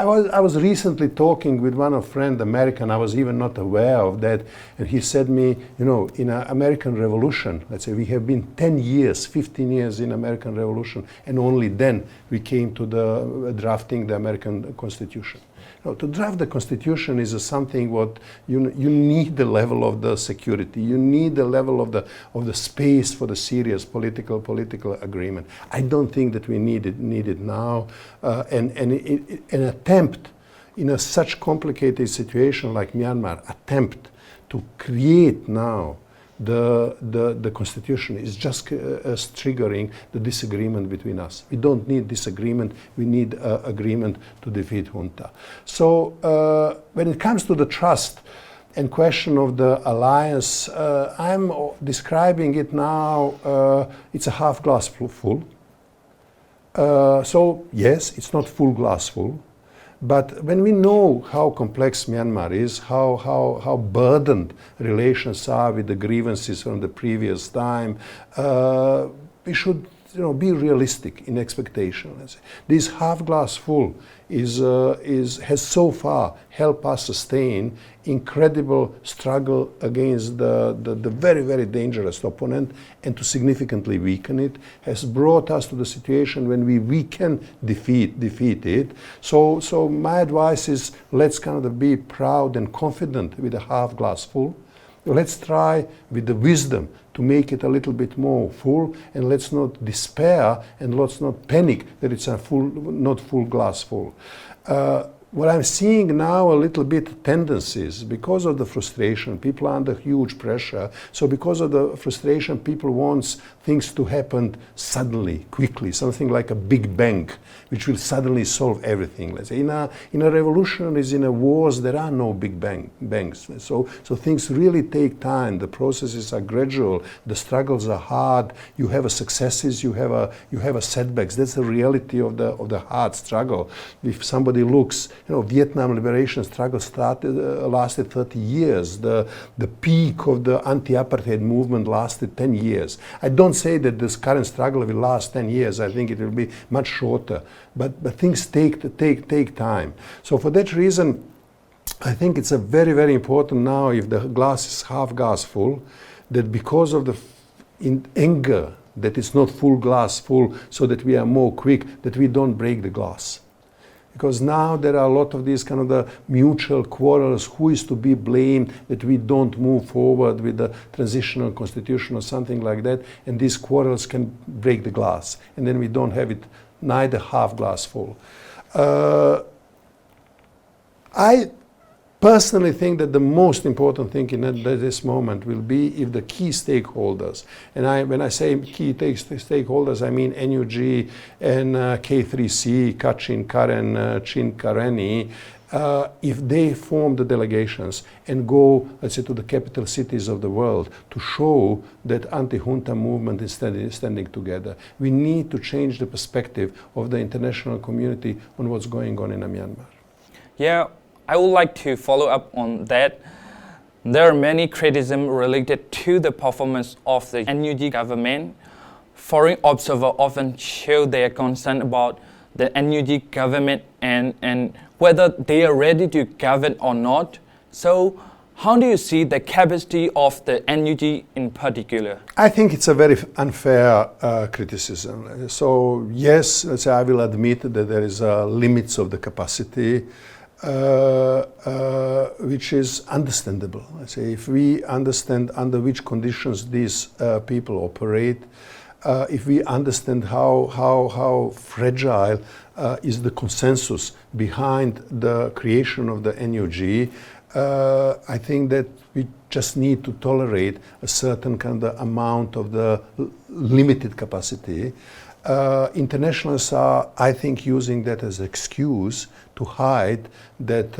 I was recently talking with one of friend, American. I was even not aware of that, and he said me, you know, in an American Revolution, let's say we have been 10 years, 15 years in American Revolution, and only then we came to the drafting the American Constitution. Now, to draft the Constitution is something what you need the level of the security, you need the level of the space for the serious political agreement. I don't think that we need it now, and an attempt in a such complicated situation like Myanmar, attempt to create now the Constitution is just triggering the disagreement between us. We don't need disagreement, we need agreement to defeat junta. So when it comes to the trust and question of the alliance, I'm describing it now, it's a half glass full. So yes, it's not full glass full. But when we know how complex Myanmar is, how burdened relations are with the grievances from the previous time, we should be realistic in expectation. This half glass full has so far helped us sustain incredible struggle against the very, very dangerous opponent, and to significantly weaken it, has brought us to the situation when we can defeat it. So my advice is, let's kind of be proud and confident with a half glass full. Let's try with the wisdom to make it a little bit more full, and let's not despair and let's not panic that it's not full glass full. What I'm seeing now a little bit tendencies because of the frustration. People are under huge pressure. So because of the frustration, people want things to happen suddenly, quickly, something like a big bang, which will suddenly solve everything. Let's say in a revolution, in a wars, there are no big bangs. So things really take time. The processes are gradual. The struggles are hard. You have successes. You have setbacks. That's the reality of the hard struggle. If somebody looks, Vietnam liberation struggle lasted 30 years. The peak of the anti-apartheid movement lasted 10 years. I don't say that this current struggle will last 10 years. I think it will be much shorter. But things take time. So for that reason, I think it's a very, very important now, if the glass is half glass full, that because of the anger, that it's not full glass full, so that we are more quick, that we don't break the glass. Because now there are a lot of these kind of the mutual quarrels, who is to be blamed that we don't move forward with the transitional constitution or something like that, and these quarrels can break the glass, and then we don't have it neither half glass full. I personally think that the most important thing in this moment will be if the key stakeholders, and when I say key stakeholders, I mean NUG and K3C, Kachin, Karen, Chin, Kareni, if they form the delegations and go, let's say, to the capital cities of the world to show that anti-junta movement is standing together. We need to change the perspective of the international community on what's going on in Myanmar. Yeah. I would like to follow up on that. There are many criticisms related to the performance of the NUG government. Foreign observers often show their concern about the NUG government and whether they are ready to govern or not. So how do you see the capacity of the NUG in particular? I think it's a very unfair criticism. So yes, let's say I will admit that there is limits of the capacity, which is understandable. Let's say if we understand under which conditions these people operate, if we understand how fragile is the consensus behind the creation of the NUG, I think that we just need to tolerate a certain kind of amount of the limited capacity. Internationalists are, I think, using that as an excuse to hide that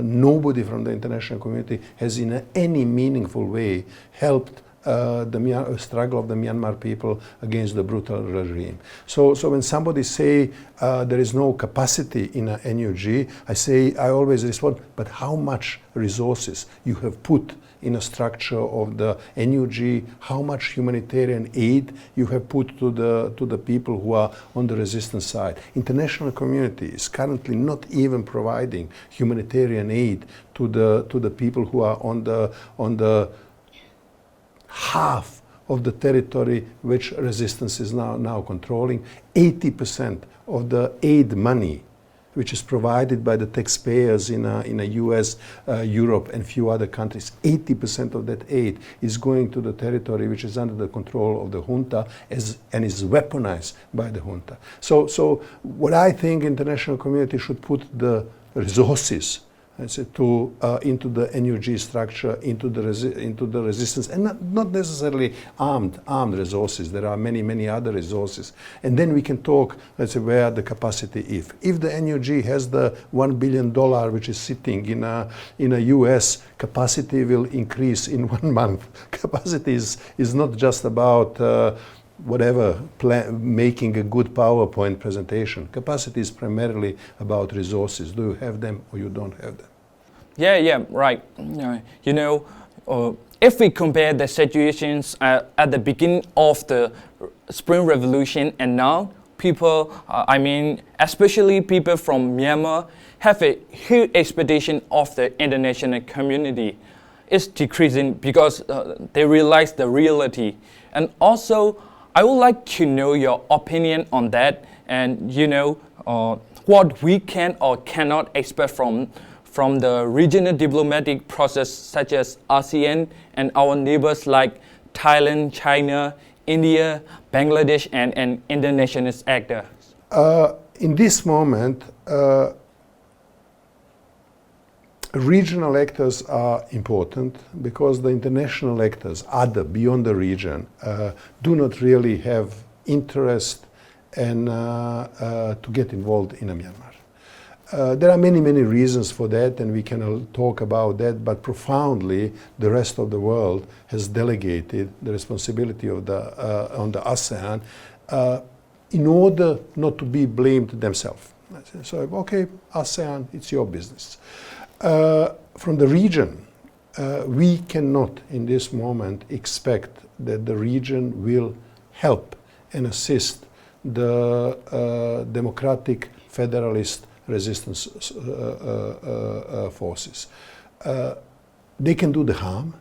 nobody from the international community has in any meaningful way helped the struggle of the Myanmar people against the brutal regime. So when somebody say there is no capacity in a NUG, I always respond, but how much resources you have put in a structure of the NUG, how much humanitarian aid you have put to the people who are on the resistance side. International community is currently not even providing humanitarian aid to the people who are on the half of the territory which resistance is now controlling. 80% of the aid money which is provided by the taxpayers in a US, Europe and few other countries, 80% of that aid is going to the territory which is under the control of the junta and is weaponized by the junta. So what I think international community should put the resources into the NUG structure, into the resistance, and not necessarily armed resources. There are many other resources, and then we can talk, let's say, where the capacity is. If the NUG has the $1 billion which is sitting in a US, capacity will increase in 1 month. Capacity is not just about making a good PowerPoint presentation. Capacity is primarily about resources. Do you have them or you don't have them? Yeah, right. If we compare the situations at the beginning of the Spring Revolution and now, people, especially people from Myanmar, have a huge expectation of the international community. It's decreasing because they realize the reality. And also, I would like to know your opinion on that, and what we can or cannot expect from the regional diplomatic process such as ASEAN and our neighbors like Thailand, China, India, Bangladesh, and international actors. In this moment, regional actors are important because the international actors, other beyond the region, do not really have interest and to get involved in Myanmar. There are many reasons for that, and we can talk about that, but profoundly the rest of the world has delegated the responsibility of on the ASEAN in order not to be blamed themselves. So, okay, ASEAN, it's your business. From the region, we cannot in this moment expect that the region will help and assist the democratic federalist resistance forces. They can do the harm,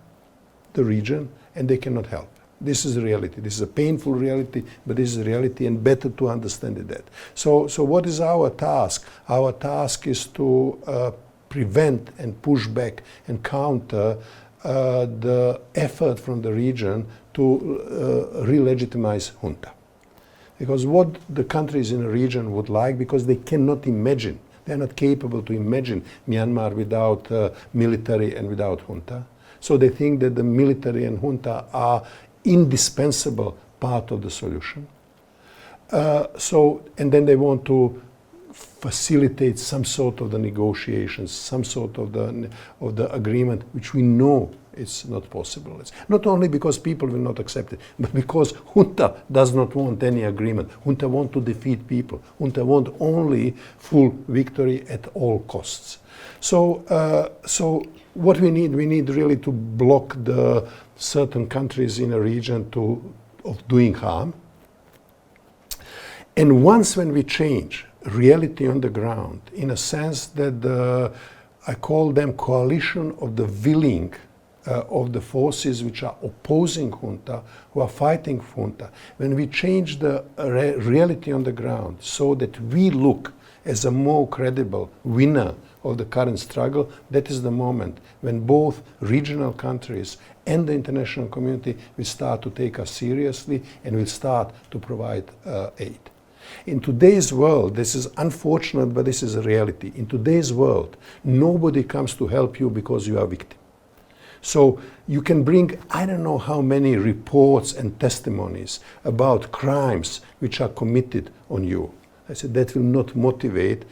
the region, and they cannot help. This is the reality. This is a painful reality, but this is the reality, and better to understand that. So what is our task? Our task is to prevent and push back and counter the effort from the region to re-legitimize junta. Because what the countries in the region would like, because they cannot imagine, they're not capable to imagine Myanmar without military and without junta. So they think that the military and junta are indispensable part of the solution. And then they want to facilitate some sort of the negotiations, some sort of the agreement, which we know it's not possible. It's not only because people will not accept it, but because junta does not want any agreement. Junta want to defeat people. Junta want only full victory at all costs. So what we need really to block the certain countries in a region of doing harm. And once when we change reality on the ground, in a sense that I call them coalition of the willing of the forces which are opposing junta, who are fighting junta, when we change the reality on the ground so that we look as a more credible winner of the current struggle, that is the moment when both regional countries and the international community will start to take us seriously and will start to provide aid. In today's world, this is unfortunate, but this is a reality. In today's world, nobody comes to help you because you are a victim. So you can bring, I don't know how many reports and testimonies about crimes which are committed on you. I said that will not motivate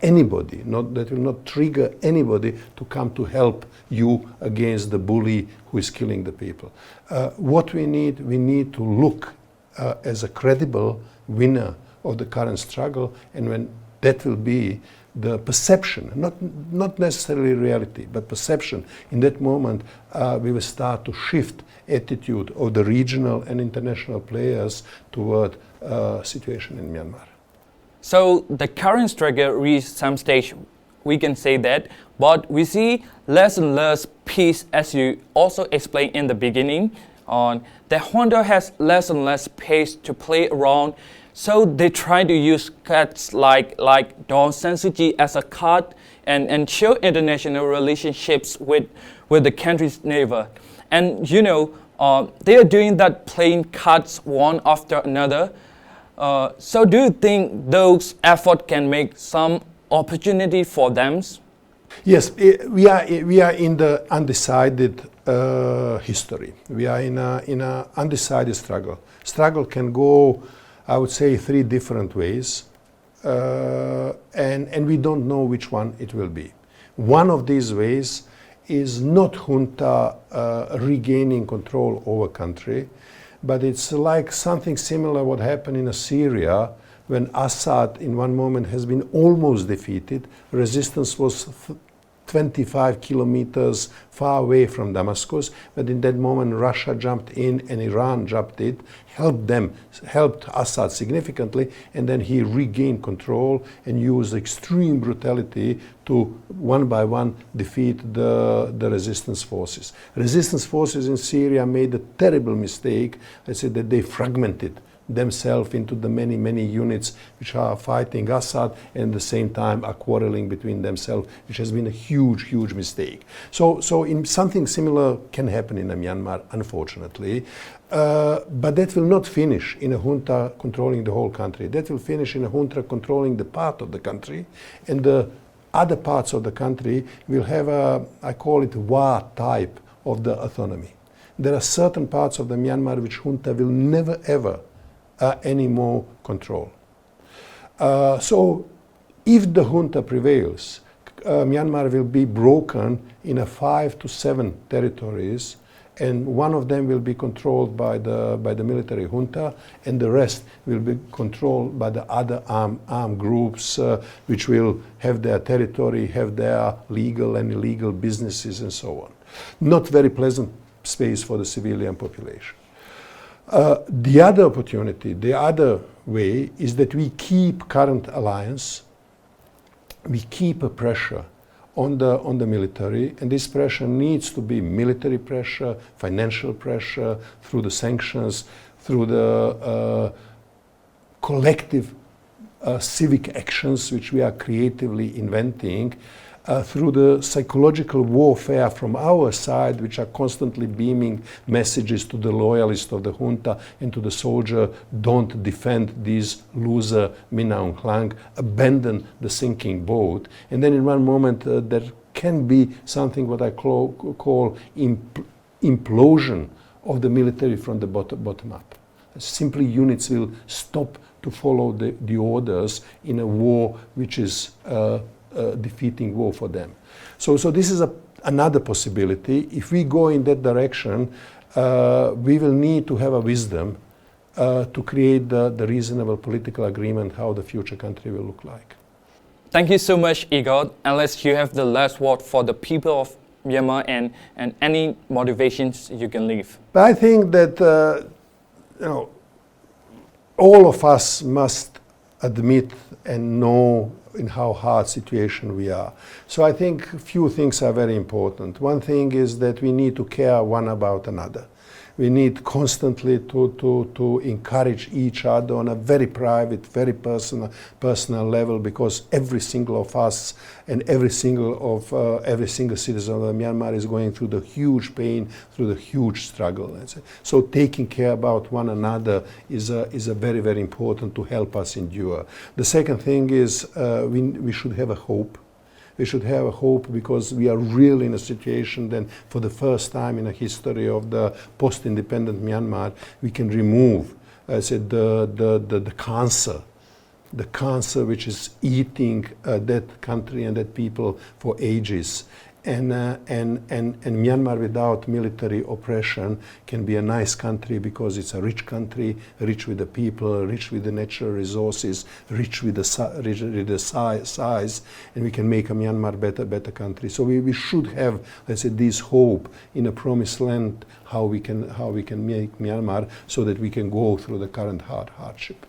anybody, that will not trigger anybody to come to help you against the bully who is killing the people. What we need to look as a credible winner of the current struggle, and when that will be the perception, not necessarily reality, but perception, in that moment we will start to shift attitude of the regional and international players toward situation in Myanmar. So the current struggle reached some stage, we can say that, but we see less and less peace, as you also explained in the beginning. The junta has less and less space to play around, so they try to use cards like Dawn San Suu Kyi as a card and show international relationships with the country's neighbor. And you know, they are doing that, playing cards one after another. So do you think those efforts can make some opportunity for them? Yes, we are in the undecided history. We are in a undecided struggle. Struggle can go, I would say, 3 different ways, and we don't know which one it will be. One of these ways is not junta regaining control over country, but it's like something similar what happened in Syria when Assad in one moment has been almost defeated. Resistance was 25 kilometers far away from Damascus, but in that moment Russia jumped in and Iran jumped in, helped Assad significantly, and then he regained control and used extreme brutality to one by one defeat the resistance forces. Resistance forces in Syria made a terrible mistake. I said that they fragmented themselves into the many units which are fighting Assad and at the same time are quarreling between themselves, which has been a huge mistake. So in something similar can happen in Myanmar, unfortunately, but that will not finish in a junta controlling the whole country. That will finish in a junta controlling the part of the country, and the other parts of the country will have a, I call it, Wa type of the autonomy. There are certain parts of the Myanmar which junta will never ever any more control. So if the junta prevails, Myanmar will be broken in 5 to 7 territories, and one of them will be controlled by the military junta, and the rest will be controlled by the other armed groups, which will have their territory, have their legal and illegal businesses and so on. Not very pleasant space for the civilian population. The other opportunity, the other way, is that we keep current alliance, we keep a pressure on the military, and this pressure needs to be military pressure, financial pressure, through the sanctions, through the collective civic actions which we are creatively inventing, through the psychological warfare from our side, which are constantly beaming messages to the loyalists of the junta and to the soldier: don't defend these loser Min Aung Hlaing, abandon the sinking boat. And then in one moment there can be something what I call implosion of the military from the bottom up. Simply units will stop to follow the orders in a war which is defeating war for them. So this is another possibility. If we go in that direction, we will need to have a wisdom to create the reasonable political agreement how the future country will look like. Thank you so much, Igor. Unless you have the last word for the people of Myanmar and any motivations you can leave. But I think that all of us must admit and know in how hard situation we are. So I think a few things are very important. One thing is that we need to care one about another. We need constantly to encourage each other on a very private, very personal level, because every single of us and every single citizen of Myanmar is going through the huge pain, through the huge struggle. So taking care about one another is a very, very important to help us endure. The second thing is we should have a hope. We should have a hope, because we are really in a situation that for the first time in the history of the post-independent Myanmar, we can remove, I said, the cancer the cancer which is eating that country and that people for ages. And Myanmar without military oppression can be a nice country because it's a rich country, rich with the people, rich with the natural resources, rich with the size, and we can make a Myanmar better country. So we should have, let's say, this hope in a promised land how we can make Myanmar so that we can go through the current hardship.